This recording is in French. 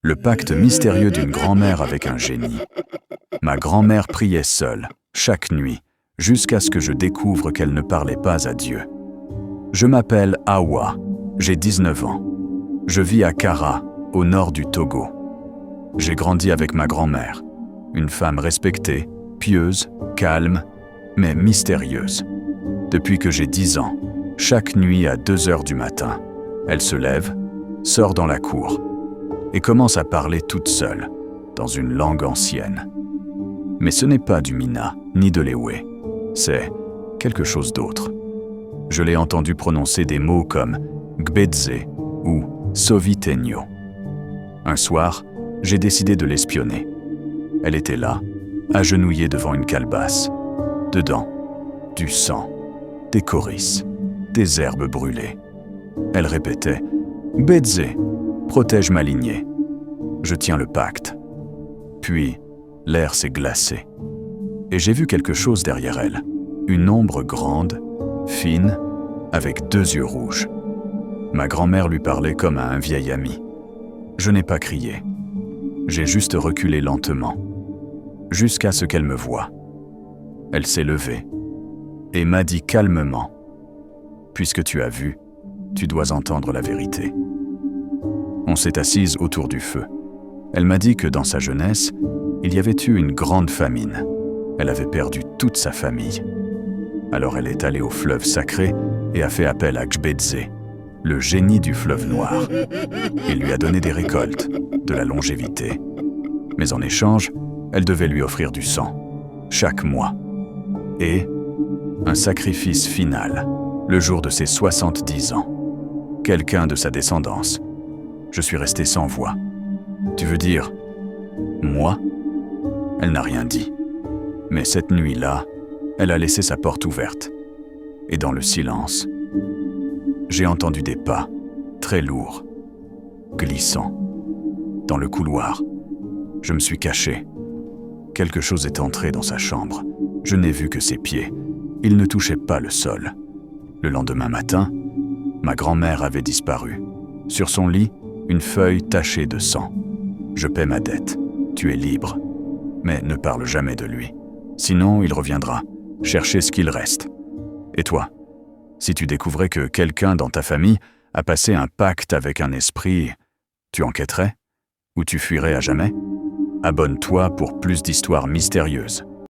Le pacte mystérieux d'une grand-mère avec un génie. Ma grand-mère priait seule, chaque nuit, jusqu'à ce que je découvre qu'elle ne parlait pas à Dieu. Je m'appelle Awa, j'ai 19 ans. Je vis à Kara, au nord du Togo. J'ai grandi avec ma grand-mère, une femme respectée, pieuse, calme, mais mystérieuse. Depuis que j'ai 10 ans, chaque nuit à 2 heures du matin, elle se lève, sort dans la cour et commence à parler toute seule, dans une langue ancienne. Mais ce n'est pas du Mina, ni de l'Ewe, c'est quelque chose d'autre. Je l'ai entendu prononcer des mots comme Gbedze ou Sovitenyo. Un soir, j'ai décidé de l'espionner. Elle était là, agenouillée devant une calebasse. Dedans, du sang, des coris, des herbes brûlées. Elle répétait « Gbedze, protège ma lignée. Je tiens le pacte. » Puis, l'air s'est glacé. Et j'ai vu quelque chose derrière elle. Une ombre grande, fine, avec 2 yeux rouges. Ma grand-mère lui parlait comme à un vieil ami. Je n'ai pas crié. J'ai juste reculé lentement, jusqu'à ce qu'elle me voie. Elle s'est levée et m'a dit calmement « Puisque tu as vu, tu dois entendre la vérité. » On s'est assise autour du feu. Elle m'a dit que dans sa jeunesse, il y avait eu une grande famine. Elle avait perdu toute sa famille. Alors elle est allée au fleuve sacré et a fait appel à Gbedze, le génie du fleuve noir. Il lui a donné des récoltes, de la longévité. Mais en échange, elle devait lui offrir du sang, chaque mois. Et un sacrifice final, le jour de ses 70 ans. Quelqu'un de sa descendance. Je suis resté sans voix. Tu veux dire, moi ? Elle n'a rien dit. Mais cette nuit-là, elle a laissé sa porte ouverte. Et dans le silence, j'ai entendu des pas, très lourds, glissants. Dans le couloir, je me suis caché. Quelque chose est entré dans sa chambre. Je n'ai vu que ses pieds. Ils ne touchaient pas le sol. Le lendemain matin, ma grand-mère avait disparu. Sur son lit, une feuille tachée de sang. Je paie ma dette. Tu es libre. Mais ne parle jamais de lui. Sinon, il reviendra, chercher ce qu'il reste. Et toi, si tu découvrais que quelqu'un dans ta famille a passé un pacte avec un esprit, tu enquêterais ? Ou tu fuirais à jamais ? Abonne-toi pour plus d'histoires mystérieuses.